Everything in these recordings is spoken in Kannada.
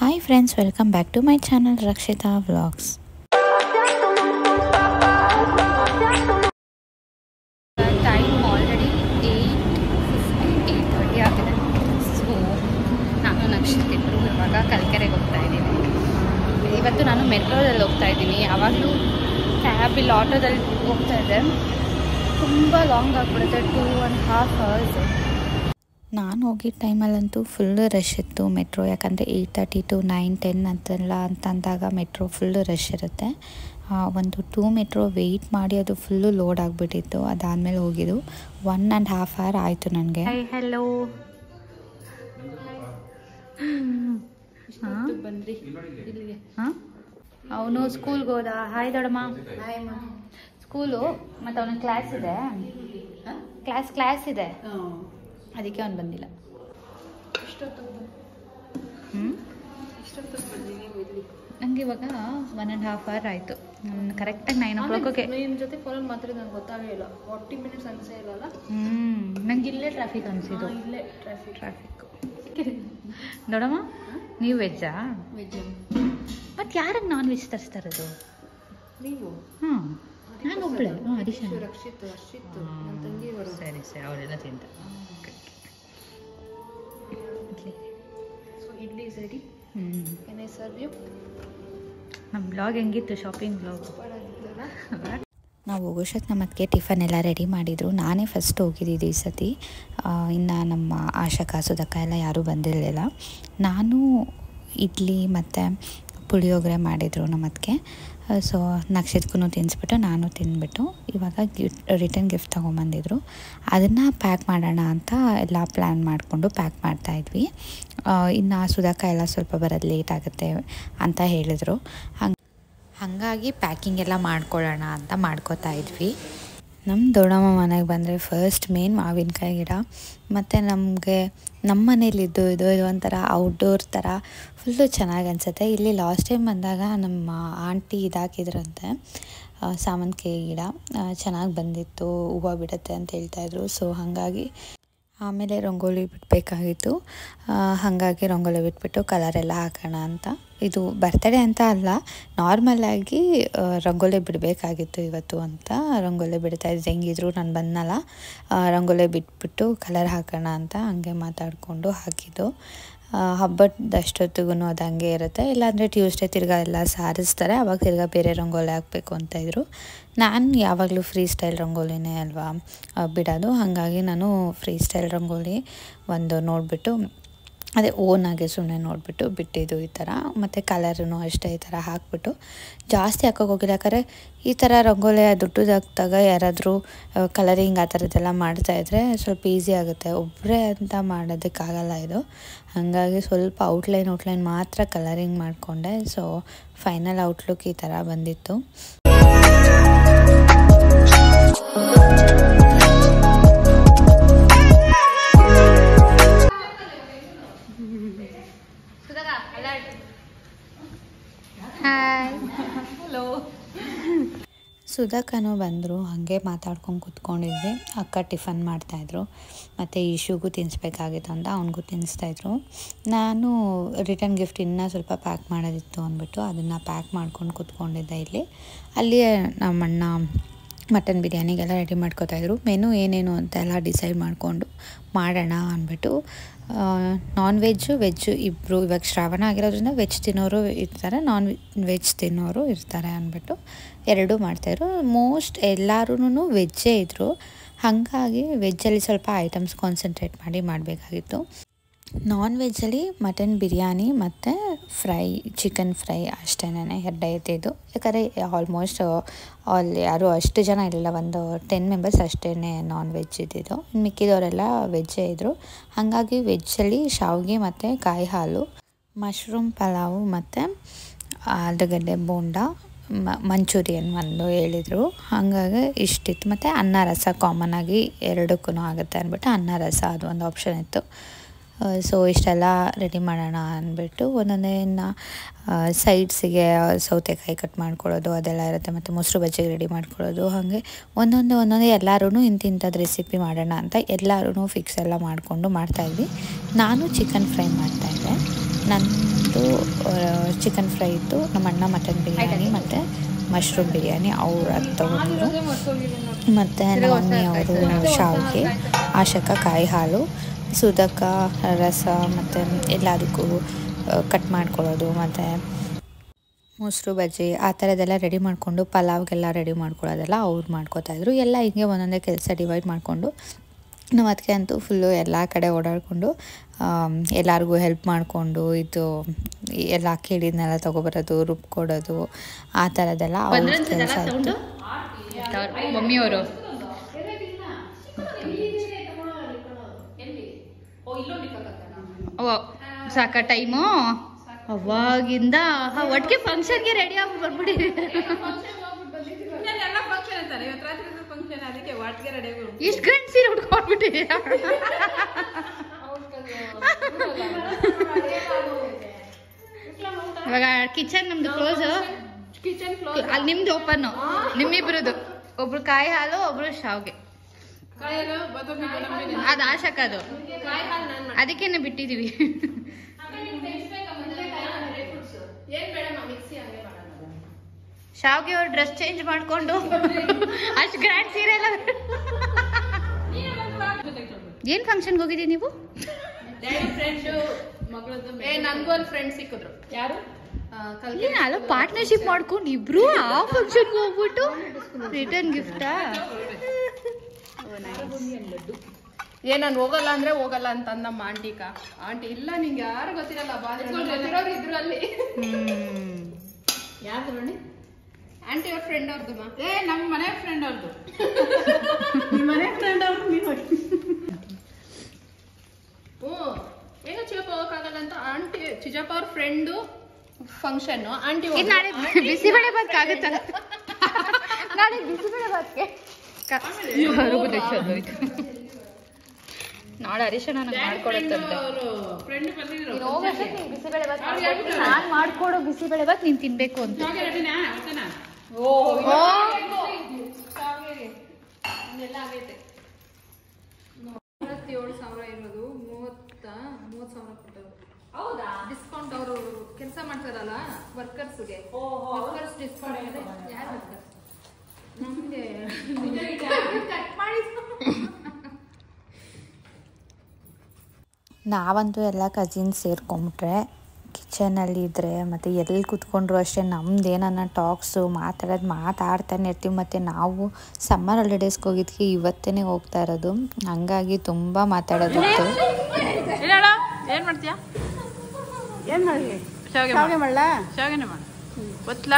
Hi friends, welcome back to my channel Rakshita Vlogs. Time already 8:30 ಆಗಿದೆ. ಸೊ ನಾನು ನಕ್ಷತ್ರ ಇಬ್ಬರು ಇವಾಗ ಕಲ್ಕೆರೆಗೆ ಹೋಗ್ತಾ ಇದ್ದೀನಿ. ಇವತ್ತು ನಾನು ಮೆಟ್ರೋದಲ್ಲಿ ಹೋಗ್ತಾ ಇದ್ದೀನಿ. ಯಾವಾಗಲೂ ಕ್ಯಾಬ್ ಇಲ್ಲಿ ಆಟೋದಲ್ಲಿ ಹೋಗ್ತಾ ಇದ್ದೆ. ತುಂಬ ಲಾಂಗ್ ಆಗಿಬಿಡುತ್ತೆ, 2.5 hours. ನಾನು ಹೋಗಿದ್ದ ಟೈಮಲ್ಲಂತೂ ಫುಲ್ ರಶ್ ಇತ್ತು ಮೆಟ್ರೋ, ಯಾಕಂದರೆ 8:30 to 9-10 ಅಂತಂದಾಗ ಮೆಟ್ರೋ ಫುಲ್ಲು ರಶ್ ಇರುತ್ತೆ. ಒಂದು 2 ಮೆಟ್ರೋ ವೆಯ್ಟ್ ಮಾಡಿ ಅದು ಫುಲ್ಲು ಲೋಡ್ ಆಗಿಬಿಟ್ಟಿತ್ತು. ಅದಾದಮೇಲೆ ಹೋಗಿದ್ದು 1.5 hour ಆಯಿತು ನನಗೆ. ಹಲೋ ಬಂದ್ರಿ ಇಲ್ಲಿಗೆ. ಅವನು ಸ್ಕೂಲ್ಗೆ ಹೋದ. ಹಾಯ್ ದೊಡ್ಡಮ್ಮ. ಸ್ಕೂಲು ಮತ್ತು ಅವನಿಗೆ ಕ್ಲಾಸ್ ಇದೆ, ಅದಕ್ಕೆ ಅವನು ಬಂದಿಲ್ಲ. ನಂಗೆ ಇವಾಗ 1.5 hour ಆಯಿತು. ನಾನು ಕರೆಕ್ಟಾಗಿ 9 o'clock ನಿಮ್ಮ ಜೊತೆ ಫೋನಲ್ಲಿ ಮಾತಾಡಿ ನಂಗೆ ಗೊತ್ತಾಗೇ ಇಲ್ಲ. 40 minutes ಅನಿಸೇ ಇಲ್ಲಲ್ಲ. ನಂಗೆ ಇಲ್ಲೇ ಟ್ರಾಫಿಕ್ ಅನಿಸಿದ್ದು. ಇಲ್ಲೇ ಟ್ರಾಫಿಕ್ ದೊಡ್ಡಮ್ಮ ನೀವು ವೆಜ್ಜಾ? ವೆಜ್. ಮತ್ತು ಯಾರಿಗೆ ನಾನ್ ವೆಜ್ ತರಿಸ್ತಾ ಇರೋದು ನೀವು? ನಾನು ಒಬ್ಬಳೆ. ಅದಿಶಾ, ರಕ್ಷಿತ್ ನನ್ನ ತಂಗಿ ಅವರು. ಸರಿ ಅವರೆಲ್ಲ ತಿಂತ. So idli is ready. Can I serve you? ನಮ್ಮ ಬ್ಲಾಗ್ ಹೆಂಗಿತ್ತು? Shopping blog. ನಾವು ಹೋಗೋಷ್ಟಕ್ಕೆ ನಮ್ಮ ಅದಕ್ಕೆ ಟಿಫನ್ ಎಲ್ಲ ರೆಡಿ ಮಾಡಿದರು. ನಾನೇ ಫಸ್ಟ್ ಹೋಗಿದ್ದಿದ್ದು ಈ ಸತಿ. ಇನ್ನು ನಮ್ಮ ಆಶಕ ಸುಧಕ್ಕ ಎಲ್ಲ ಯಾರೂ ಬಂದಿರಲಿಲ್ಲ. ನಾನು ಇಡ್ಲಿ ಮತ್ತು ಪುಳಿಯೋಗರೆ ಮಾಡಿದರು ನಮ್ಮ ಅದಕ್ಕೆ. ಸೊ ನಕ್ಷತ್ರಕ್ಕೂ ತಿನ್ನಿಸ್ಬಿಟ್ಟು ನಾನು ತಿಂದ್ಬಿಟ್ಟು ಇವಾಗ ರಿಟರ್ನ್ ಗಿಫ್ಟ್ ತೊಗೊಂಬಂದಿದ್ರು. ಅದನ್ನು ಪ್ಯಾಕ್ ಮಾಡೋಣ ಅಂತ ಎಲ್ಲ ಪ್ಲ್ಯಾನ್ ಮಾಡಿಕೊಂಡು ಪ್ಯಾಕ್ ಮಾಡ್ತಾಯಿದ್ವಿ. ಇನ್ನು ಸುಧಾಕ ಎಲ್ಲ ಸ್ವಲ್ಪ ಬರೋದು ಲೇಟ್ ಆಗುತ್ತೆ ಅಂತ ಹೇಳಿದರು. ಹಾಗಾಗಿ ಪ್ಯಾಕಿಂಗ್ ಎಲ್ಲ ಮಾಡ್ಕೊಳ್ಳೋಣ ಅಂತ ಮಾಡ್ಕೋತಾ ಇದ್ವಿ. ನಮ್ಮ ದೊಡ್ಡಮ್ಮ ಮನೆಗೆ ಬಂದರೆ ಫಸ್ಟ್ ಮೇನ್ ಮಾವಿನಕಾಯಿ ಗಿಡ. ಮತ್ತು ನಮಗೆ ನಮ್ಮ ಮನೇಲಿದ್ದು ಇದು ಒಂಥರ ಔಟ್ಡೋರ್ ಥರ ಫುಲ್ಲು ಚೆನ್ನಾಗಿ ಅನಿಸುತ್ತೆ. ಇಲ್ಲಿ ಲಾಸ್ಟ್ ಟೈಮ್ ಬಂದಾಗ ನಮ್ಮ ಆಂಟಿ ಇದಾಕಿದ್ರಂತೆ ಸಾಮಂತಿಗೆ ಗಿಡ ಚೆನ್ನಾಗಿ ಬಂದಿತ್ತು, ಹೂವು ಬಿಡುತ್ತೆ ಅಂತ ಹೇಳ್ತಾಯಿದ್ರು. ಸೊ ಹಾಗಾಗಿ ಆಮೇಲೆ ರಂಗೋಲಿ ಬಿಡಬೇಕಾಗಿತ್ತು. ಹಾಗಾಗಿ ರಂಗೋಲಿ ಬಿಟ್ಬಿಟ್ಟು ಕಲರೆಲ್ಲ ಹಾಕೋಣ ಅಂತ. ಇದು ಬರ್ತಡೇ ಅಂತ ಅಲ್ಲ, ನಾರ್ಮಲಾಗಿ ರಂಗೋಲಿ ಬಿಡಬೇಕಾಗಿತ್ತು ಇವತ್ತು ಅಂತ ರಂಗೋಲಿ ಬಿಡ್ತಾಯಿದ್ದು. ಹೆಂಗಿದ್ರು ನಾನು ಬಂದನಲ್ಲ, ರಂಗೋಲಿ ಬಿಟ್ಬಿಟ್ಟು ಕಲರ್ ಹಾಕೋಣ ಅಂತ ಹಂಗೆ ಮಾತಾಡಿಕೊಂಡು ಹಾಕಿದ್ದು. ಹಬ್ಬದಷ್ಟೊತ್ತಿಗೂ ಅದು ಹಂಗೆ ಇರುತ್ತೆ. ಇಲ್ಲಾಂದರೆ ಟ್ಯೂಸ್ಡೇ ತಿರ್ಗಾ ಎಲ್ಲ ಸಾರಿಸ್ತಾರೆ, ಆವಾಗ ತಿರ್ಗಾ ಬೇರೆ ರಂಗೋಲಿ ಹಾಕಬೇಕು ಅಂತಾಯಿದ್ರು. ನಾನು ಯಾವಾಗಲೂ ಫ್ರೀ ಸ್ಟೈಲ್ ರಂಗೋಲಿನೇ ಅಲ್ವಾ ಬಿಡೋದು. ಹಾಗಾಗಿ ನಾನು ಫ್ರೀ ಸ್ಟೈಲ್ ರಂಗೋಲಿ ಒಂದು ನೋಡಿಬಿಟ್ಟು ಅದೇ ಓನಾಗೆ ಸುಮ್ಮನೆ ನೋಡಿಬಿಟ್ಟು ಬಿಟ್ಟಿದ್ದು ಈ ಥರ. ಮತ್ತು ಕಲರೂ ಅಷ್ಟೇ ಈ ಥರ ಹಾಕ್ಬಿಟ್ಟು ಜಾಸ್ತಿ ಹಾಕೋಕೆ ಹೋಗಿಲ್ಲ. ಯಾಕಂದರೆ ಈ ಥರ ರಂಗೋಲಿ ದುಡ್ಡುದಾಗ್ದಾಗ ಯಾರಾದರೂ ಕಲರಿಂಗ್ ಆ ಥರದ್ದೆಲ್ಲ ಮಾಡ್ತಾಯಿದ್ರೆ ಸ್ವಲ್ಪ ಈಸಿ ಆಗುತ್ತೆ. ಒಬ್ಬರೇ ಅಂತ ಮಾಡೋದಕ್ಕಾಗಲ್ಲ ಇದು. ಹಾಗಾಗಿ ಸ್ವಲ್ಪ ಔಟ್ಲೈನ್ ಮಾತ್ರ ಕಲರಿಂಗ್ ಮಾಡಿಕೊಂಡೆ. ಸೊ ಫೈನಲ್ ಔಟ್ಲುಕ್ ಈ ಥರ ಬಂದಿತ್ತು. ಹಲೋ. ಸುಧಾಕನೂ ಬಂದರು. ಹಾಗೆ ಮಾತಾಡ್ಕೊಂಡು ಕೂತ್ಕೊಂಡಿದ್ವಿ. ಅಕ್ಕ ಟಿಫನ್ ಮಾಡ್ತಾಯಿದ್ರು ಮತ್ತು ಇಶುಗೂ ತಿನ್ನಿಸ್ಬೇಕಾಗಿತ್ತು ಅಂತ ಅವನಿಗೂ ತಿನ್ನಿಸ್ತಾಯಿದ್ರು. ನಾನು ರಿಟರ್ನ್ ಗಿಫ್ಟ್ ಇನ್ನೂ ಸ್ವಲ್ಪ ಪ್ಯಾಕ್ ಮಾಡೋದಿತ್ತು ಅಂದ್ಬಿಟ್ಟು ಅದನ್ನು ಪ್ಯಾಕ್ ಮಾಡ್ಕೊಂಡು ಕೂತ್ಕೊಂಡಿದ್ದೆ ಇಲ್ಲಿ. ಅಲ್ಲಿಯೇ ನಮ್ಮಣ್ಣ ಮಟನ್ ಬಿರಿಯಾನಿಗೆಲ್ಲ ರೆಡಿ ಮಾಡ್ಕೋತಾಯಿದ್ರು. ಮೆನು ಏನೇನು ಅಂತೆಲ್ಲ ಡಿಸೈಡ್ ಮಾಡಿಕೊಂಡು ಮಾಡೋಣ ಅಂದ್ಬಿಟ್ಟು ನಾನ್ ವೆಜ್ಜು ಇಬ್ಬರು, ಇವಾಗ ಶ್ರಾವಣ ಆಗಿರೋದ್ರಿಂದ ವೆಜ್ ತಿನ್ನೋರು ಇರ್ತಾರೆ, ನಾನ್ ವೆಜ್ ತಿನ್ನೋರು ಇರ್ತಾರೆ ಅಂದ್ಬಿಟ್ಟು ಎರಡೂ ಮಾಡ್ತಾಯಿದ್ರು. ಮೋಸ್ಟ್ ಎಲ್ಲರೂ ವೆಜ್ಜೇ ಇದ್ದರು. ಹಾಗಾಗಿ ವೆಜ್ಜಲ್ಲಿ ಸ್ವಲ್ಪ ಐಟಮ್ಸ್ ಕಾನ್ಸಂಟ್ರೇಟ್ ಮಾಡಿ ಮಾಡಬೇಕಾಗಿತ್ತು. ನಾನ್ ವೆಜ್ಜಲ್ಲಿ ಮಟನ್ ಬಿರಿಯಾನಿ ಮತ್ತು ಚಿಕನ್ ಫ್ರೈ ಅಷ್ಟೇನೆ ಎರಡೇ ಇದ್ದಿದ್ದು. ಯಾಕಂದರೆ ಆಲ್ಮೋಸ್ಟ್ ಯಾರು ಅಷ್ಟು ಜನ ಇರಲಿಲ್ಲ, ಒಂದು 10 ಮೆಂಬರ್ಸ್ ಅಷ್ಟೇ ನಾನ್ ವೆಜ್ ಇದ್ದಿದ್ದು. ಮಿಕ್ಕಿದವರೆಲ್ಲ ವೆಜ್ಜೇ ಇದ್ದರು. ಹಾಗಾಗಿ ವೆಜ್ಜಲ್ಲಿ ಶಾವಿಗೆ ಮತ್ತು ಕಾಯಿ ಹಾಲು, ಮಶ್ರೂಮ್ ಪಲಾವು ಮತ್ತು ಆಲೂಗಡ್ಡೆ ಬೋಂಡ, ಮಂಚೂರಿಯನ್ ಒಂದು ಹೇಳಿದರು. ಹಾಗಾಗಿ ಇಷ್ಟಿತ್ತು. ಮತ್ತು ಅನ್ನ ರಸ ಕಾಮನ್ ಆಗಿ ಎರಡಕ್ಕೂ ಆಗುತ್ತೆ ಅಂದ್ಬಿಟ್ಟು ಅನ್ನ ರಸ ಅದು ಒಂದು ಆಪ್ಷನ್ ಇತ್ತು. ಸೊ ಇಷ್ಟೆಲ್ಲ ರೆಡಿ ಮಾಡೋಣ ಅಂದ್ಬಿಟ್ಟು ಒಂದೊಂದೇ ಸೈಡ್ಸಿಗೆ ಸೌತೆಕಾಯಿ ಕಟ್ ಮಾಡ್ಕೊಳ್ಳೋದು ಅದೆಲ್ಲ ಇರುತ್ತೆ. ಮತ್ತು ಮೊಸರು ಬಜ್ಜಿಗೆ ರೆಡಿ ಮಾಡ್ಕೊಳ್ಳೋದು. ಹಾಗೆ ಒಂದೊಂದೇ ಎಲ್ಲರೂ ಇಂಥದ್ದು ರೆಸಿಪಿ ಮಾಡೋಣ ಅಂತ ಎಲ್ಲರೂ ಫಿಕ್ಸ್ ಎಲ್ಲ ಮಾಡಿಕೊಂಡು ಮಾಡ್ತಾಯಿದ್ವಿ. ನಾನು ಚಿಕನ್ ಫ್ರೈ ಮಾಡ್ತಾಯಿದ್ದೆ. ನಂದು ಚಿಕನ್ ಫ್ರೈ ಇತ್ತು, ನಮ್ಮ ಅಣ್ಣ ಮಟನ್ ಬಿರಿಯಾನಿ ಮತ್ತು ಮಶ್ರೂಮ್ ಬಿರಿಯಾನಿ ಅವ್ರು ಅದು ತೊಗೊಂಡ್ರು. ಮತ್ತು ನಮ್ಮ ಅವರು ಶಾವಿಗೆ, ಆಶಕ ಕಾಯಿ ಹಾಲು, ಸುಧಕ ರಸ ಮತ್ತು ಎಲ್ಲದಕ್ಕೂ ಕಟ್ ಮಾಡ್ಕೊಳ್ಳೋದು ಮತ್ತು ಮೊಸರು ಬಜ್ಜಿ ಆ ಥರದ್ದೆಲ್ಲ ರೆಡಿ ಮಾಡಿಕೊಂಡು ಪಲಾವ್ಗೆಲ್ಲ ರೆಡಿ ಮಾಡ್ಕೊಳ್ಳೋದೆಲ್ಲ ಅವ್ರು ಮಾಡ್ಕೋತಾಯಿದ್ರು. ಎಲ್ಲ ಹಿಂಗೆ ಒಂದೊಂದೇ ಕೆಲಸ ಡಿವೈಡ್ ಮಾಡಿಕೊಂಡು ನಾವು ಅದಕ್ಕೆ ಅಂತೂ ಫುಲ್ಲು ಎಲ್ಲ ಕಡೆ ಓಡಾಡಿಕೊಂಡು ಎಲ್ಲರಿಗೂ ಹೆಲ್ಪ್ ಮಾಡಿಕೊಂಡು ಇದು ಎಲ್ಲ ಕೇಳಿದ್ನೆಲ್ಲ ತೊಗೊಬರೋದು, ರುಬ್ಕೊಡೋದು ಆ ಥರದ್ದೆಲ್ಲ ಅವ್ರ ಕೆಲಸ ಇತ್ತು. ಮಮ್ಮಿಯವರು ಸಾಕ ಟೈಮು ಅವಾಗಿಂದ ಒಟ್ಟಿಗೆ ಫಂಕ್ಷನ್ಗೆ ರೆಡಿ ಆಗಿ ಬಂದ್ಬಿಟ್ಟಿದ್ದೀವಿ. ಇಷ್ಟು ಗಂಟು ಸೀರೆ ಉಟ್ಕೊಂಡ್ಬಿಟ್ಟಿದ್ದೀರಾ? ಇವಾಗ ಕಿಚನ್ ನಮ್ದು ಕ್ಲೋಸ್, ಅಲ್ಲಿ ನಿಮ್ದು ಓಪನ್, ನಿಮ್ಮಿಬ್ರದ್ದು. ಒಬ್ರು ಕಾಯಿ ಹಾಲು, ಒಬ್ರು ಶಾವ್ಗೆ. ಅದು ಆಶಕ, ಅದು ಅದಕ್ಕೇನೆ ಬಿಟ್ಟಿದೀವಿ. ಶಾವ್ಗೆ ಅವ್ರ ಡ್ರೆಸ್ ಚೇಂಜ್ ಮಾಡ್ಕೊಂಡು ಅಷ್ಟು ಗ್ರ್ಯಾಂಡ್ ಸೀರೆ ಎಲ್ಲ. ಏನ್ ಫಂಕ್ಷನ್ಗೆ ಹೋಗಿದ್ದೀವಿ ನೀವು? ನನ್ಗೂ ಒಂದು ಫ್ರೆಂಡ್ ಸಿಕ್ಕಿದ್ರು. ಯಾರು? ಅಲ್ಲ ಪಾರ್ಟ್ನರ್ಶಿಪ್ ಮಾಡ್ಕೊಂಡು ಇಬ್ರು ಆ ಫಂಕ್ಷನ್ಗೆ ಹೋಗ್ಬಿಟ್ಟು ರಿಟರ್ನ್ ಗಿಫ್ಟಾ? ನಾನು ಹೋಗಲ್ಲ ಅಂದ್ರೆ ಹೋಗಲ್ಲ ಅಂತ ಅಂದಮ್ಮ ಆಂಟಿ ಇಲ್ಲ ನಿಂಗೆ ಯಾರು ಗೊತ್ತಿರಲ್ಲ, ಗೊತ್ತಿರೋರು ಇದ್ರು ಅಲ್ಲಿ. ಯಾರ್ದು ನೋಡಿ? ಆಂಟಿ ಅವ್ರ ಫ್ರೆಂಡ್ ಅವ್ರದ್ದು. ನಮ್ಮ ಮನೆ ಫ್ರೆಂಡ್ ಅವ್ರದ್ದು. ಮನೆ ಫ್ರೆಂಡ್ ಅವ್ರದ್ದು ನೀವು. ಏನೋ ಚಿಕ್ಕಪ್ಪ ಹೋಗಕ್ಕಾಗಲ್ಲ ಅಂತ ಆಂಟಿ ಚಿಕ್ಕಪ್ಪ ಅವ್ರ ಫ್ರೆಂಡು ಫಂಕ್ಷನ್. ಆಂಟಿ ನಾಳೆ ಬಿಸಿಬೇಳೆ ಬಾತ್ ಆಗುತ್ತಲ್ಲ, ನಾಳೆ ಬಿಸಿಬೇಳೆ ಬಾತ್ಗೆ ನಾಳೆ ಹರೀಶಣ್ಣ ನಂಗೆ ಮಾಡ್ಕೊಡತ್ತಂತೆ. ಬಿಸಿಬೇಳೆ ಬಾತ್ ನಾನು ಮಾಡ್ಕೊಡೋ ಬಿಸಿಬೇಳೆ ಬಾತ್ ನೀನ್ ತಿನ್ಬೇಕು ಅಂತ. 27,000 ಇರೋದು 30,000 ಕೊಟ್ಟರು. ಹೌದಾ? ಡಿಸ್ಕೌಂಟ್ ಅವರು ಕೆಲಸ ಮಾಡ್ತಾರಲ್ಲ ವರ್ಕರ್ಸ್ಗೆ, ವರ್ಕರ್ಸ್ ಡಿಸ್ಕೌಂಟ್. ಯಾರು ವರ್ಕರ್ಸ್? ನಮ್ಗೆ ನಾವಂತೂ ಎಲ್ಲ ಕಸಿನ್ಸ್ ಸೇರ್ಕೊಂಬಿಟ್ರೆ ಕಿಚನಲ್ಲಿ ಇದ್ದರೆ ಮತ್ತು ಎಲ್ಲಿ ಕೂತ್ಕೊಂಡ್ರು ಅಷ್ಟೇ ನಮ್ದು ಏನನ್ನ ಟಾಕ್ಸು ಮಾತಾಡ್ತಾನೆ ಇರ್ತೀವಿ. ಮತ್ತು ನಾವು ಸಮ್ಮರ್ ಹಾಲಿಡೇಸ್ಗೆ ಹೋಗಿದ್ಕೆ ಇವತ್ತೇ ಹೋಗ್ತಾ ಇರೋದು, ಹಂಗಾಗಿ ತುಂಬ ಮಾತಾಡೋದಿತ್ತು. ಏನು ಮಾಡ್ತೀಯಾ? ಏನು ಮಾಡಲಿ? ಶಾವಿಗೆ ಮಾಡಲ? ಶಾವಿಗೆನೇ ಮಾಡು. ಒತ್ತಲ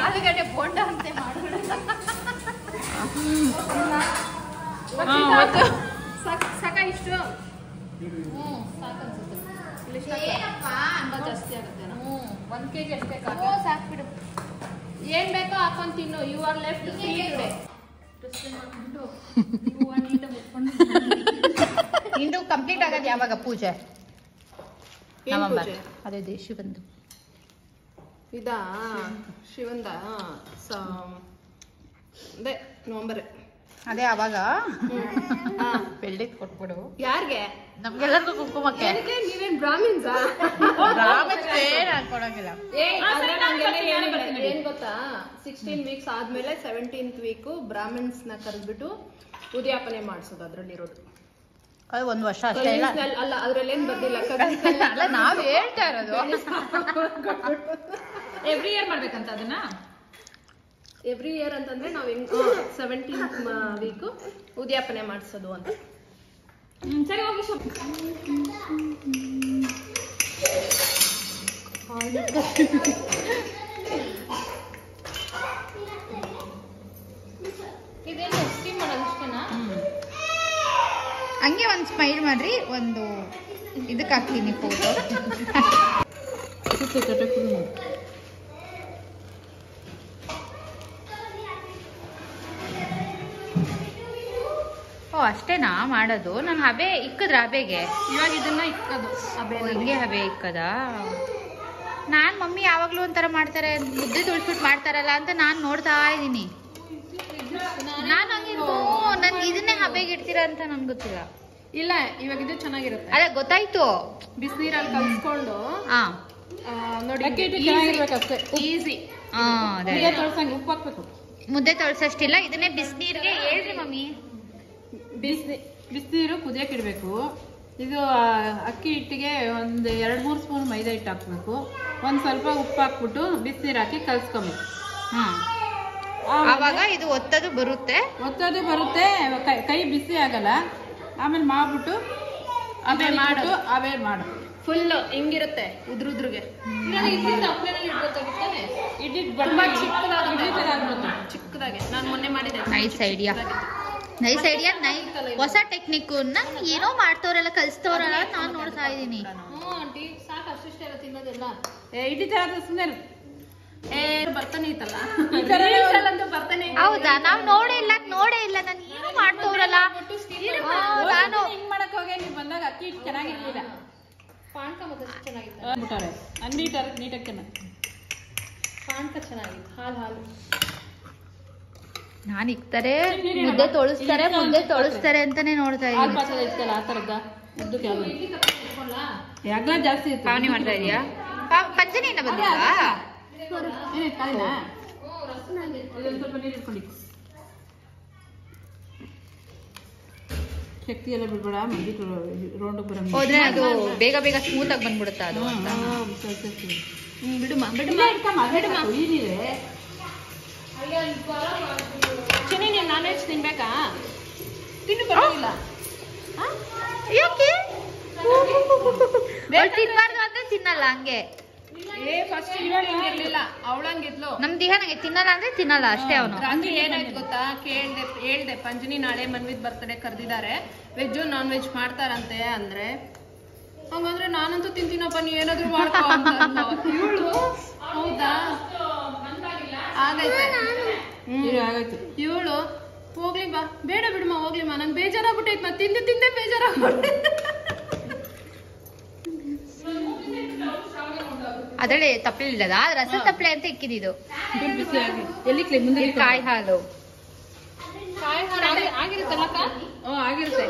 ಆಲೂಗಡ್ಡೆ ಬೋಂಡ ಅಂತೆ ಮಾಡ್ಬಿಡ. ಸಾಕ ಇಷ್ಟು? ಜಾಸ್ತಿ ಆಗುತ್ತೆ. 1 kg ಅಷ್ಟೇ ಸಾಕ್ಬಿಡು. ಏನ್ ಬೇಕೋ ಹಾಕೊಂಡ್ ತಿನ್ನು. You are left free today. ಇಂದು ಕಂಪ್ಲೀಟ್ ಆಗೋದು ಯಾವಾಗ ಪೂಜೆ? ನವೆಂಬರ್. ಅದೇ ಶಿವಂದು ಇದಾ? ಶಿವಂದ ಅದೇ ನವೆಂಬರ್. ಅದೇ ಅವಾಗ ಬೆಳ್ಳಿ ಕೊಟ್ಬಿಡು. ಯಾರಿಗೆ? ನಮ್ಗೆಲ್ಲರಿಗೂ ಕುಂಕುಮಕ್ಕೆ. ನೀವೇನ್ ಬ್ರಾಹ್ಮಿನ್ಸ್? ಕೊಡಂಗಿಲ್ಲ. ಏನ್ ಗೊತ್ತಾ, 16 ವೀಕ್ಸ್ ಆದ್ಮೇಲೆ 17th ವೀಕ್ ಬ್ರಾಹ್ಮಿನ್ಸ್ ನ ಕರೆದ್ಬಿಟ್ಟು ಉದ್ಯಾಪನೆ ಮಾಡಿಸೋದು. ಅದ್ರಲ್ಲಿರೋದು ಅದು 1 ವರ್ಷ ಅಷ್ಟೇ ಅಲ್ಲ, ಅದ್ರಲ್ಲೇನ್ ಬರ್ದಿಲ್ಲ. ಅಲ್ಲ, ನಾವ್ ಹೇಳ್ತಾ ಇರೋದು ಎವ್ರಿ ಇಯರ್ ಮಾಡ್ಬೇಕಂತ. ಅದನ್ನ ಎವ್ರಿ ಇಯರ್ ಅಂತಂದ್ರೆ ನಾವ್ 17th ವೀಕ್ ಉದ್ಯಾಪನೆ ಮಾಡಿಸೋದು ಅಂತ. ಸರಿ, ಹೋಗಿ. ಇದೇನು ಸ್ಟೀಮ್ ಮಾಡೋದು ಇಷ್ಟನಾ? ಹಂಗೆ ಒಂದು ಸ್ಮೈಲ್ ಮಾಡ್ರಿ. ಒಂದು ಇದಕ್ಕೆ ಹಾಕ್ತೀನಿ ಫೋಟೋ. ಓ, ಅಷ್ಟೇನಾ ಮಾಡೋದು? ನಾನು ಹಬೆ ಇಕ್ಕದ್ರ ಹಬೆಗೆ? ಇವಾಗ ಇದನ್ನ ಇಕ್ಕೋದು. ಹಿಂಗೆ ಹಬೆ ಇಕ್ಕದ? ನಾನ್ ಮಮ್ಮಿ ಯಾವಾಗ್ಲೂ ಒಂಥರ ಮಾಡ್ತಾರೆ, ಮುದ್ದೆ ತುಳ್ಸ್ಬಿಟ್ಟು ಮಾಡ್ತಾರಲ್ಲ ಅಂತ ನಾನ್ ನೋಡ್ತಾ ಇದ್ದೀನಿ. ನಾನು ಹಂಗೆ ನನ್ಗೆ ಇದನ್ನೇ ಹಬೆಗೆ ಇಡ್ತೀರಾ ಅಂತ ನನ್ಗೆ ಗೊತ್ತಿಲ್ಲ. ಇಲ್ಲ ಇವಾಗ ಇದು ಚೆನ್ನಾಗಿರುತ್ತೆ. ಅದೇ ಗೊತ್ತಾಯ್ತು. ಬಿಸಿನೀರಲ್ಲಿ ಕಲ್ಸ್ಕೊಂಡು ನೋಡಿ ಈಸಿ. ಉಪ್ಪು ಹಾಕ್ಬೇಕು. ಮುದ್ದೆ ತೊಳ್ಸಷ್ಟಿಲ್ಲ, ಇದನ್ನೇ ಬಿಸಿನೀರಿಗೆ ಹೇಳ್ರಿ ಮಮ್ಮಿ. ಬಿಸಿನೀರು ಕುದಿಯಕ್ಕೆ ಇಡಬೇಕು. ಇದು ಅಕ್ಕಿ ಹಿಟ್ಟಿಗೆ ಒಂದು 2-3 ಸ್ಪೂನ್ ಮೈದಾ ಹಿಟ್ಟು ಹಾಕ್ಬೇಕು. ಒಂದು ಸ್ವಲ್ಪ ಉಪ್ಪು ಹಾಕ್ಬಿಟ್ಟು ಬಿಸಿನೀರು ಹಾಕಿ ಕಲ್ಸ್ಕೊಬೇಕು. ಆವಾಗ ಇದು ಒತ್ತದು ಬರುತ್ತೆ. ಕೈ ಬಿಸಿ ಆಗಲ್ಲ. ಆಮೇಲೆ ಮಾಡ್ಬಿಟ್ಟು ಆಮೇಲೆ ಮಾಡು ಫುಲ್ ಹಿಂಗಿರುತ್ತೆ ಉದ್ರುದ್ರಿಗೆ. ಚಿಕ್ಕದಾಗಿ ನಾನು ಮೊನ್ನೆ ಮಾಡಿದ್ದೆ. Nice idea. ಹೊಸ ಟೆಕ್ನಿಕ್ ಏನೋ ಮಾಡ್ತವ್ರಲ್ಲ, ಕಲಿಸ್ತವ್ರಲ್ಲ, ನಾನು ನೋಡ್ತಾ ಇದ್ದೀನಿ. ಸಾಕು ಅಷ್ಟೇ ತಿನ್ನೋದೆಲ್ಲ. ಇಡ್ಲಿ ತರ ಸುಮ್ಮನೆ ಬರ್ತಾನೆ ಇತ್ತಲ್ಲ, ಬರ್ತಾನೆ. ಹೌದಾ? ನಾವ್ ನೋಡೇ ಇಲ್ಲ ನಾನು ಏನು ಮಾಡ್ತವ್ರಲ್ಲ. ನಾನು ಹಿಂಗ್ ಮಾಡಕ್ ಹೋಗಿ ನೀವು ಬಂದಾಗ ಅಕ್ಕಿ ಹಿಟ್ಟು ಚೆನ್ನಾಗಿರ್ಲಿಲ್ಲ. ಪಾನಕ ಮತ್ತೆ ಚೆನ್ನಾಗಿತ್ತು. ನೀಟಾಗಿ ಪಾನಕ ಚೆನ್ನಾಗಿತ್ತು. ಹಾಲು ನಾನು ಇಕ್ತಾರೆ ಮುದ್ದೆ ತೊಳಸ್ತಾರೆ ಅಂತಾನೆ ನೋಡ್ತಾ ಇದ್ದೀನಿ. ಇತ್ತಲ್ಲ ಆ ತರದ ಯಾಗ್ಲ ಜಾಸ್ತಿ ಇತ್ತು. ಪಾವನಿ ಮಾಡ್ತಾ ಇದೀಯಾ? ಪಂಚನಿಯಿಂದ ಬಂದಿಲ್ಲ. ಶಕ್ತಿ ಎಲ್ಲ ಬಿಡ್ಬೇಡ, ರೌಂಡ್ ಹೋದ್ರೆ ಅದು ಬೇಗ ಸ್ಮೂತ್ ಆಗಿ ಬಂದ್ಬಿಡುತ್ತೆ ಅದು. ಚಿನ್ನಿ, ನೀನು ನಾನ್ ವೆಜ್ ತಿನ್ಬೇಕಾ? ತಿನ್ನು, ಪರವಾಗಿಲ್ಲ. ಯಾಕೆ ತಿನ್ಬಾರ್ದು ಅಂದ್ರೆ ತಿನ್ನಲ್ಲ ಹಂಗೆ. ಫಸ್ಟ್ ಇರ್ಲಿಲ್ಲ, ಅವಳಂಗಿದ್ಲು. ನಮ್ ದೇಹ ನಂಗೆ ತಿನ್ನಲ್ಲ ಅಂದ್ರೆ ತಿನ್ನಲ್ಲ ಅಷ್ಟೇ. ಅವನು ರಾತ್ರಿ ಏನಾಯ್ತು ಗೊತ್ತಾ, ಹೇಳ್ದೆ ಪಂಜನಿ ನಾಳೆ ಮನ್ವಿದ್ ಬರ್ತಡೇ ಕರ್ದಿದ್ದಾರೆ, ವೆಜ್ ನಾನ್ ವೆಜ್ ಮಾಡ್ತಾರಂತೆ ಅಂದ್ರೆ, ಹಂಗಂದ್ರೆ ನಾನಂತೂ ತಿಂತೀನಪ್ಪ, ನೀ ಏನಾದ್ರು ಮಾಡ್ಕೋ ಅಂತ ಇವಳು. ಹೌದಾ, ಆಗೈತೆ. ಇವಳು ಹೋಗ್ಲಿ ಬಾ, ಬೇಡ ಬಿಡಮ್ಮ, ಹೋಗ್ಲಿಮ್ಮ, ನಂಗೆ ಬೇಜಾರಾಗ್ಬಿಟ್ಟೈತ್, ಮತ್ತೆ ತಿಂದೆ ಬೇಜಾರಾಗ್ಬಿಟ್ಟೆ. ಅದ್ರಲ್ಲಿ ತಪ್ಪಲೆ ಇಲ್ಲದ, ರಸ ತಪ್ಪಲೆ ಅಂತ ಇಕ್ಕಿದ್ದು. ಕಾಯಿ ಹಾಲು ಆಗಿರುತ್ತಲ್ಲ. ಆಗಿರುತ್ತೆ.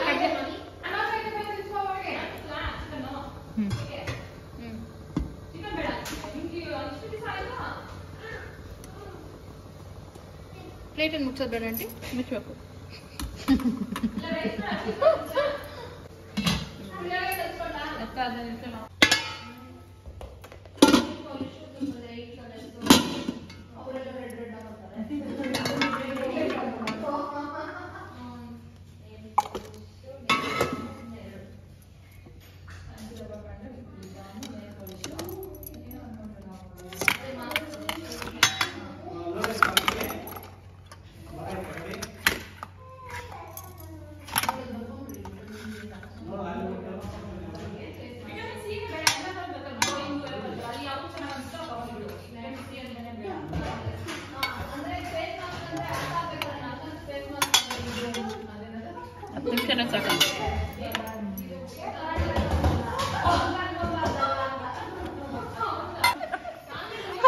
ಪ್ಲೇಟನ್ನು ಮುಚ್ಚೋದು ಬೇಡ ಆಂಟಿ, ಮುಚ್ಚಬೇಕು.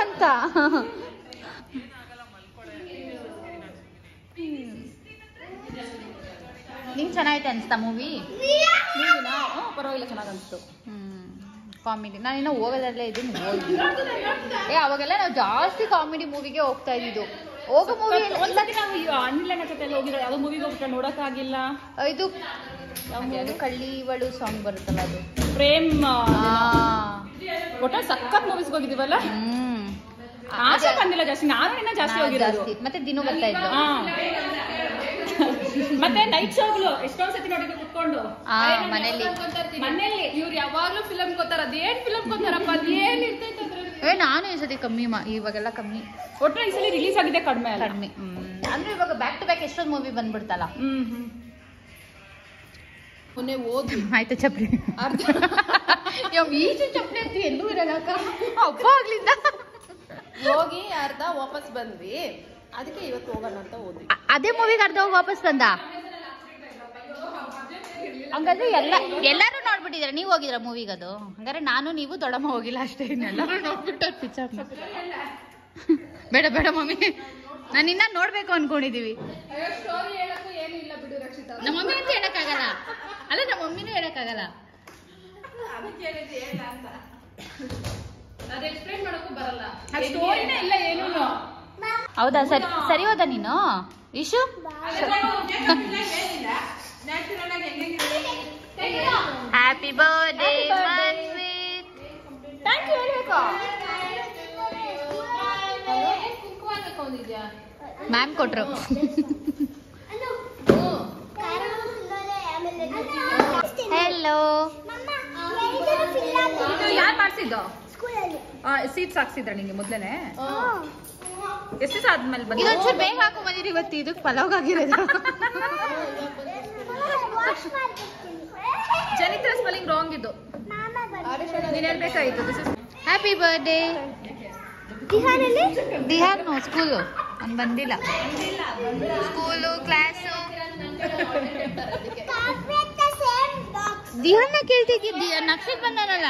ಅಂತ ನಿಂಗೆ ಚೆನ್ನಾಗೈತೆ ಅನ್ಸ್ತಾ ಮೂವಿ? ಪರವಾಗಿಲ್ಲ, ಚೆನ್ನಾಗಿ ಅನಿಸ್ತು. ಕಾಮಿಡಿ ನಾನು ಇನ್ನೂ ಹೋಗೋದಲ್ಲೇ ಇದ್ದೀನಿ. ಅವಾಗೆಲ್ಲ ನಾವು ಜಾಸ್ತಿ ಕಾಮಿಡಿ ಮೂವಿಗೆ ಹೋಗ್ತಾ ಇದ್ದಿದ್ದು. ಹೋಗೋ ಮೂವಿ ಅನಿಲ ಜೊತೆ ಹೋಗಿರೋ ಯಾವುದೋ ಮೂವಿಗೆ ಹೋಗ್ಬಿಟ್ಟು ನೋಡೋಕ್ಕಾಗಿಲ್ಲ. ಇದು ಕಳ್ಳಿ ಇವಳು ಸಾಂಗ್ ಬರುತ್ತಲ್ಲ, ಅದು ಪ್ರೇಮ್. ಒಟ್ಟ ಸಖತ್ ಮೂವೀಸ್ ಹೋಗಿದ್ದೀವಲ್ಲ. ಆಸೆ ಬಂದಿಲ್ಲ ಜಾಸ್ತಿ, ನಾನು ಇನ್ನ ಜಾಸ್ತಿ ಹೋಗಿರೋದು. ಮತ್ತೆ ದಿನ ಬರ್ತಾ ಇದ್ದು. ಮತ್ತೆ ನೈಟ್ ಶೋಗಳು ಎಷ್ಟೊಂದ್ ಸತಿ ನೋಡಿದ್ರು ಕುತ್ಕೊಂಡು ಮನೇಲಿ. ಇವ್ರು ಯಾವಾಗ್ಲೂ ಫಿಲಮ್ ಗೊತ್ತಾರ, ಅದೇನ್ ಫಿಲಮ್ ಗೊತ್ತಾರಪ್ಪ, ಅದೇನ್ ಇರ್ತೈತೆ. ನಾನು ಈ ಸತಿ ಕಮ್ಮಿ, ಇವಾಗೆಲ್ಲ ಕಮ್ಮಿ. ಒಟ್ಟು ಈ ಸಲ ರಿಲೀಸ್ ಆಗಿದೆ ಕಡಿಮೆ. ಅಂದ್ರೆ ಇವಾಗ ಬ್ಯಾಕ್ ಟು ಬ್ಯಾಕ್ ಎಷ್ಟೊಂದು ಮೂವಿ ಬಂದ್ಬಿಡ್ತಲ್ಲ. ಮೊನ್ನೆ ಓದಿ ಆಯ್ತು ಚಪ್ರಿ ಈಚೆ ಚಪ್ರಿ ಅಂತ ಎಲ್ಲೂ ಇರಲ್ಲ ಹಬ್ಬ ಆಗ್ಲಿಂದ ಹೋಗಿ ಅರ್ಧ ವಾಪಸ್ ಬಂದ್ವಿ. ಅದಕ್ಕೆ ಇವತ್ತು ಹೋಗೋಣ ಅಂತ ಹೋದ್ವಿ. ಅದೇ ಮೂವಿಗೆ ಅರ್ಧ ಹೋಗಿ ವಾಪಸ್ ಬಂದ. ಹಂಗಾದ್ರೆ ಎಲ್ಲರೂ ನೋಡ್ಬಿಟ್ಟಿದ್ರ? ನೀವು ಹೋಗಿದ್ರ ಮೂವಿಗೆ? ಅದು ಹಂಗಾರೆ ನಾನು ನೀವು ದೊಡ್ಡಮ್ಮ ಹೋಗಿಲ್ಲ ಅಷ್ಟೇ, ಇನ್ನೆಲ್ಲರೂ ನೋಡ್ಬಿಟ್ಟು ಪಿಕ್ಚರ್. ಬೇಡ ಬೇಡ ಮಮ್ಮಿ, ನಾನು ಇನ್ನ ನೋಡ್ಬೇಕು ಅನ್ಕೊಂಡಿದೀವಿ. ಸ್ಟೋರಿ ಹೇಳಕ್ಕೂ ಏನು ಇಲ್ಲ ಬಿಡು ರಕ್ಷಿತಾ. ನಮ್ಮ ಮಮ್ಮಿ ಅಂತ ಹೇಳಕ್ಕಾಗಲ್ಲ. ಅಲ್ಲ ನಮ್ಮ ಮಮ್ಮಿನೂ ಹೇಳಕ್ಕಾಗಲ್ಲ. ಹೌದಾ? ಸರಿ ಸರಿ ಹೋದ ನೀನು Ishu? Happy birthday thank you ಹೇಳ್ಬೇಕು. ಮ್ಯಾಮ್ ಕೊಟ್ರು. ಹೆಲೋ. ಯಾರು ಮಾಡ್ಸಿದ್ದು? ಸೀಟ್ಸ್ ಹಾಕ್ಸಿದ್ರ ನಿಂಗೆ ಮೊದ್ಲೇನೆ? ಎಷ್ಟು ದಿವಸ ಆದ್ಮೇಲೆ ಬಂದ? ಇದೊಂಚೂರು ಬೇಗ ಹಾಕೋ ಬಂದಿರಿ ಇವತ್ತು. ಇದಕ್ಕೆ ಪಲಾವ್ ಆಗಿರೋದು. ಜನಿತ್ರ ಸ್ಪೆಲ್ಲಿಂಗ್ ರಾಂಗ್ ಇದು. ನೀನ್ ಹೇಳ್ಬೇಕಾಯ್ತು. Happy birthday. Dihan no school ಅವ್ನು ಬಂದಿಲ್ಲ. ಸ್ಕೂಲು ಕ್ಲಾಸು ದಿಹಾನ್ನ ಕೇಳ್ತಿದ್ದಿ. ನಕ್ಷತ್ರ ಬಂದಾನಲ್ಲ.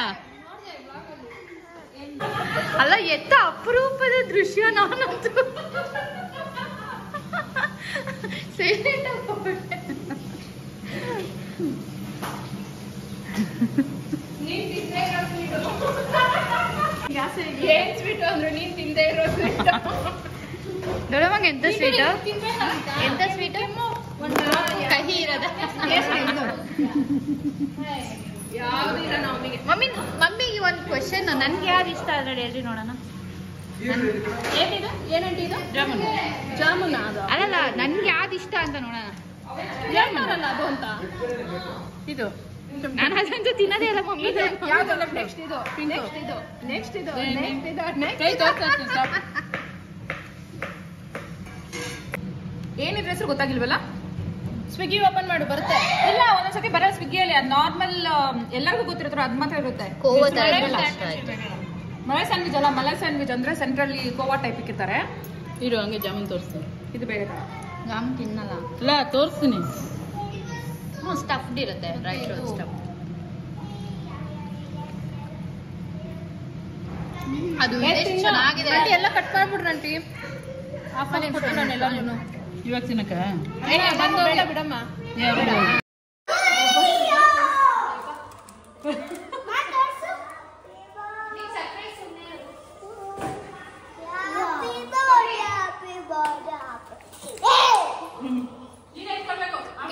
ಅಲ್ಲ ಎತ್ತ ಅಪರೂಪದ ದೃಶ್ಯ. ನಾನಂತೂ ಏನ್ ಸ್ವೀಟ್ ಅಂದ್ರೆ ನೀನ್ ತಿಂದೇ ಇರೋ ಸ್ವೀಟ್. ನೋಡೋವಾಗ ಎಂತ ಸ್ವೀಟ್? ಎಂತ ಸ್ವೀಟ್? ಕಹಿ ಇರೋದ. ಮಮ್ಮಿ ಮಮ್ಮಿಗೆ ಒಂದು ಕ್ವಶನ್. ನನ್ಗೆ ಯಾರು ಇಷ್ಟ ಆದ್ರೆ ಹೇಳ್ರಿ ನೋಡೋಣ. ಏನಿದು? ಏನಂಟಿ ಇದು? ಜಾಮೂನ್. ಜಾಮೂನ ಅದು? ಅಲ್ಲಲ್ಲ, ನನ್ಗೆ ಯಾವ್ದು ಇಷ್ಟ ಅಂತ ನೋಡೋಣ. ಜಾಮೂನಲ್ಲ ಅದು ಅಂತ. ಇದು ನಾನು ಅದಂತೂ ತಿನ್ನೋದೇ ಇಲ್ಲ ಮಮ್ಮಿ. ಯಾವ್ದಲ್ಲ? ನೆಕ್ಸ್ಟ್ ಇದು, ನೆಕ್ಸ್ಟ್ ಇದು, ನೆಕ್ಸ್ಟ್ ಇದು, ನೆಕ್ಸ್ಟ್ ಇದು, ನೆಕ್ಸ್ಟ್. ಏನಿದ್ರೆ ಹೆಸರು ಗೊತ್ತಾಗಿಲ್ವಲ್ಲ? ಸ್ವಿಗ್ಗಿ ಓಪನ್ ಮಾಡು, ಬರುತ್ತೆ. ಇಲ್ಲ, ಒಂದೊಂದ್ಸತಿ ಬರೋ ಸ್ವಿಗ್ಗಿಯಲ್ಲಿ ಅದು ನಾರ್ಮಲ್ ಎಲ್ಲರಿಗೂ ಗೊತ್ತಿರ್ತಾರೆ, ಅದು ಮಾತ್ರ ಇರುತ್ತೆ. ಮಲೈ ಸ್ಯಾಂಡ್ವಿಚ್ ಅಲ್ಲ, ಮಲೈ ಸ್ಯಾಂಡ್ವಿಚ್ ಅಂದ್ರೆ ಸೆಂಟ್ರಲ್ಲಿ ಕೋವಾ ಟೈಪ್ ಇಕ್ಕಿರ್ತಾರೆ. ಇರು ಹಂಗೆ ಜಾಮೂನ್ ತೋರಿಸ್ತೀನಿ. ಇದು ಬೇರೆ ಜಾಮೂನ್ ತಿನ್ನಲ್ಲ. ಇಲ್ಲ, ತೋರಿಸ್ತೀನಿ. ಸ್ಟಫ್ಡ್ ಇರುತ್ತೆ, ಡ್ರೈ ಫ್ರೂಟ್ ಸ್ಟಫ್. ಅದು ಚೆನ್ನಾಗಿದೆ. ಎಲ್ಲ ಕಟ್ ಮಾಡ್ಬಿಡ್ರಿ ಆಂಟಿ. ಹಾಫ್ ಅನ್ ಕೊಟ್ಟು ನಾನೆಲ್ಲ ನೀನು ಇವಾಗ ತಿನ್ನಕ ಬೇಡ ಬಿಡಮ್ಮ.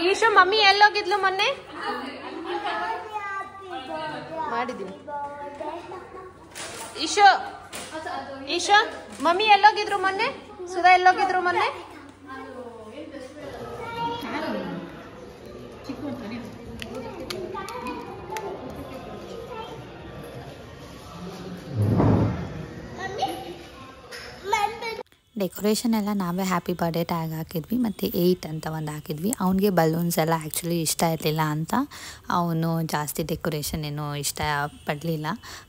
ಈಶು ಮಮ್ಮಿ ಎಲ್ಲೋಗಿದ್ಲು ಮೊನ್ನೆ? ಮಾಡಿದೀನಿ. ಈಶು ಈಶು ಮಮ್ಮಿ ಎಲ್ಲೋಗಿದ್ರು ಮೊನ್ನೆ? ಸುಧಾ ಎಲ್ಲೋಗಿದ್ರು ಮೊನ್ನೆ? ಡೆಕೋರೇಷನ್ ಎಲ್ಲ ನಾವೇ ಹ್ಯಾಪಿ ಬರ್ಡೇ ಟ್ಯಾಗ್ ಹಾಕಿದ್ವಿ ಮತ್ತು 8 ಅಂತ ಒಂದು ಹಾಕಿದ್ವಿ. ಅವನಿಗೆ ಬಲೂನ್ಸ್ ಎಲ್ಲ ಆ್ಯಕ್ಚುಲಿ ಇಷ್ಟ ಇರಲಿಲ್ಲ ಅಂತ ಅವನು ಜಾಸ್ತಿ ಡೆಕೋರೇಷನ್ ಏನೂ ಇಷ್ಟಪಡಲಿಲ್ಲ.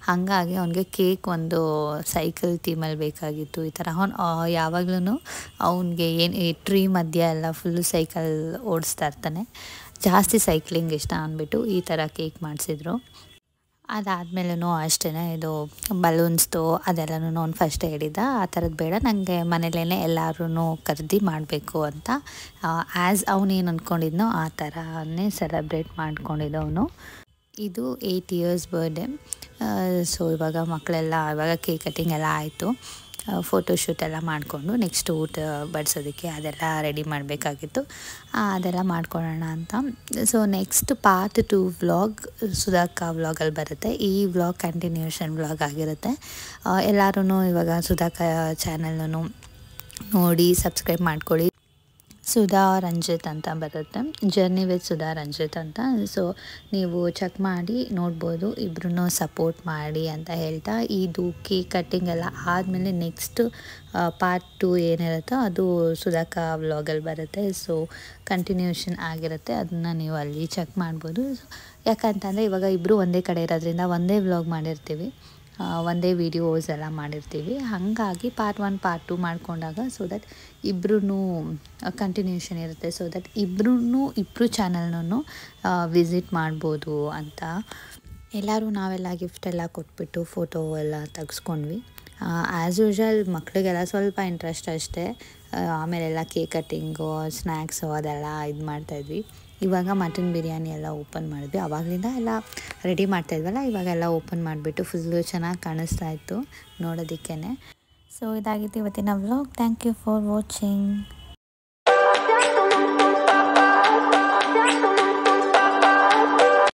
ಹಾಗಾಗಿ ಅವನಿಗೆ ಕೇಕ್ ಒಂದು ಸೈಕಲ್ ಥೀಮಲ್ಲಿ ಬೇಕಾಗಿತ್ತು. ಈ ಥರ ಅವನು ಯಾವಾಗ್ಲೂ ಅವನಿಗೆ ಏನು ಈ ಟ್ರೀ ಮಧ್ಯೆ ಎಲ್ಲ ಫುಲ್ಲು ಸೈಕಲ್ ಓಡಿಸ್ತಾ ಇರ್ತಾನೆ. ಜಾಸ್ತಿ ಸೈಕ್ಲಿಂಗ್ ಇಷ್ಟ ಅಂದ್ಬಿಟ್ಟು ಈ ಥರ ಕೇಕ್ ಮಾಡಿಸಿದ್ರು. ಅದಾದಮೇಲೂ ಅಷ್ಟೇ ಇದು ಬಲೂನ್ಸ್ದು ಅದೆಲ್ಲನೂ ಅವ್ನು ಫಸ್ಟೇ ಹೇಳಿದ್ದ, ಆ ಥರದ್ದು ಬೇಡ, ನನಗೆ ಮನೇಲೇ ಎಲ್ಲರೂ ಕರೆದಿ ಮಾಡಬೇಕು ಅಂತ. ಆ್ಯಸ್ ಅವನೇನು ಅಂದ್ಕೊಂಡಿದ್ನೋ ಆ ಥರನೇ ಸೆಲೆಬ್ರೇಟ್ ಮಾಡ್ಕೊಂಡಿದ್ದು ಅವನು. ಇದು 8 ಇಯರ್ಸ್ ಬರ್ಡೇ. ಸೊ ಇವಾಗ ಮಕ್ಕಳೆಲ್ಲ ಇವಾಗ ಕೇಕ್ ಕಟ್ಟಿಂಗ್ ಎಲ್ಲ ಆಯಿತು. ಫೋಟೋಶೂಟ್ ಎಲ್ಲ ಮಾಡಿಕೊಂಡು ನೆಕ್ಸ್ಟ್ ಊಟ ಬಡಿಸೋದಕ್ಕೆ ಅದೆಲ್ಲ ರೆಡಿ ಮಾಡಬೇಕಾಗಿತ್ತು. ಅದೆಲ್ಲ ಮಾಡ್ಕೊಳ್ಳೋಣ ಅಂತ. ಸೊ ನೆಕ್ಸ್ಟ್ ಪಾರ್ಟ್ 2 ವ್ಲಾಗ್ ಸುಧಾಕ ವ್ಲಾಗಲ್ಲಿ ಬರುತ್ತೆ. ಈ ವ್ಲಾಗ್ ಕಂಟಿನ್ಯೂಷನ್ ವ್ಲಾಗ್ ಆಗಿರುತ್ತೆ. ಎಲ್ಲರೂ ಇವಾಗ ಸುಧಾಕ ಚಾನಲ್ನೂ ನೋಡಿ ಸಬ್ಸ್ಕ್ರೈಬ್ ಮಾಡ್ಕೊಳ್ಳಿ. ಸುಧಾ ರಂಜಿತ್ ಅಂತ ಬರುತ್ತೆ, ಜರ್ನಿ ವಿತ್ ಸುಧಾ ರಂಜಿತ್ ಅಂತ. ಸೊ ನೀವು ಚೆಕ್ ಮಾಡಿ ನೋಡ್ಬೋದು. ಇಬ್ರು ಸಪೋರ್ಟ್ ಮಾಡಿ ಅಂತ ಹೇಳ್ತಾ, ಇದು ಕೇಕ್ ಕಟ್ಟಿಂಗ್ ಎಲ್ಲ ಆದಮೇಲೆ ನೆಕ್ಸ್ಟ್ ಪಾರ್ಟ್ 2 ಏನಿರುತ್ತೋ ಅದು ಸುಧಾಕ ವ್ಲಾಗಲ್ಲಿ ಬರುತ್ತೆ. ಸೊ ಕಂಟಿನ್ಯೂಷನ್ ಆಗಿರುತ್ತೆ, ಅದನ್ನು ನೀವು ಅಲ್ಲಿ ಚೆಕ್ ಮಾಡ್ಬೋದು. ಯಾಕಂತಂದರೆ ಇವಾಗ ಇಬ್ಬರು ಒಂದೇ ಕಡೆ ಇರೋದ್ರಿಂದ ಒಂದೇ ವ್ಲಾಗ್ ಮಾಡಿರ್ತೀವಿ, ಒಂದೇ ವೀಡಿಯೋಸ್ ಎಲ್ಲ ಮಾಡಿರ್ತೀವಿ. ಹಾಗಾಗಿ ಪಾರ್ಟ್ 1 ಪಾರ್ಟ್ 2 ಮಾಡಿಕೊಂಡಾಗ ಸೊ ದಟ್ ಇಬ್ಬರೂ ಕಂಟಿನ್ಯೂಷನ್ ಇರುತ್ತೆ. ಸೊ ದಟ್ ಇಬ್ಬರು ಚಾನಲ್ನೂ ವಿಸಿಟ್ ಮಾಡ್ಬೋದು ಅಂತ. ಎಲ್ಲರೂ ನಾವೆಲ್ಲ ಗಿಫ್ಟ್ ಎಲ್ಲ ಕೊಟ್ಬಿಟ್ಟು ಫೋಟೋ ಎಲ್ಲ ತೆಗೆಸ್ಕೊಂಡ್ವಿ. ಆ್ಯಸ್ ಯೂಶ್ವಲ್ ಮಕ್ಕಳಿಗೆಲ್ಲ ಸ್ವಲ್ಪ ಇಂಟ್ರೆಸ್ಟ್ ಅಷ್ಟೇ. ಆಮೇಲೆಲ್ಲ ಕೇಕ್ ಕಟ್ಟಿಂಗು ಸ್ನ್ಯಾಕ್ಸು ಅದೆಲ್ಲ ಇದು ಮಾಡ್ತಾಯಿದ್ವಿ. ಇವಾಗ ಮಟನ್ ಬಿರಿಯಾನಿ ಎಲ್ಲ ಓಪನ್ ಮಾಡಿದ್ವಿ. ಆವಾಗಲಿಂದ ಎಲ್ಲ ರೆಡಿ ಮಾಡ್ತಾಯಿದ್ವಲ್ಲ, ಇವಾಗೆಲ್ಲ ಓಪನ್ ಮಾಡಿಬಿಟ್ಟು ಫುಲ್ಲು ಚೆನ್ನಾಗಿ ಕಾಣಿಸ್ತಾ ಇತ್ತು ನೋಡೋದಕ್ಕೇ. ಸೊ ಇದಾಗಿತ್ತು ಇವತ್ತಿನ vlog. Thank you for watching.